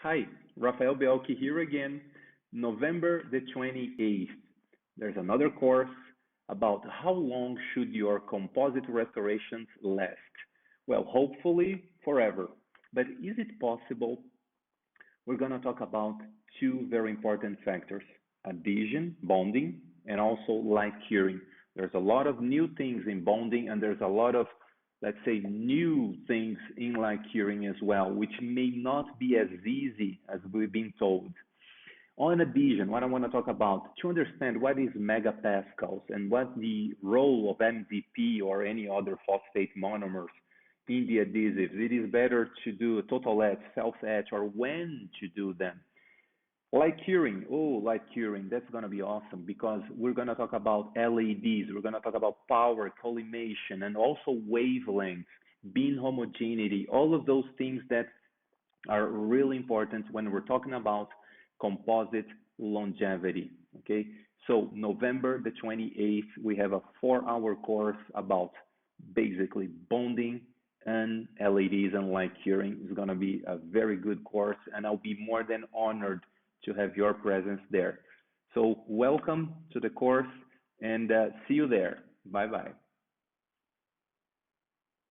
Hi, Rafael Beolchi here again. November the 28th. There's another course about how long should your composite restorations last. Well, hopefully forever. But is it possible? We're going to talk about two very important factors: adhesion, bonding, and also light curing. There's a lot of new things in bonding, and there's a lot of, let's say, new things in light curing as well, which may not be as easy as we've been told. On adhesion, what I want to talk about to understand what is megapascals and what the role of MVP or any other phosphate monomers in the adhesives. It is better to do a total etch, self etch, or when to do them. Light curing, light curing, that's going to be awesome because we're going to talk about LEDs, we're going to talk about power, collimation, and also wavelengths, beam homogeneity, all of those things that are really important when we're talking about composite longevity. Okay, so November the 28th, we have a 4-hour course about basically bonding and LEDs and light curing. It's going to be a very good course, and I'll be more than honored to have your presence there. So welcome to the course, and see you there. Bye bye.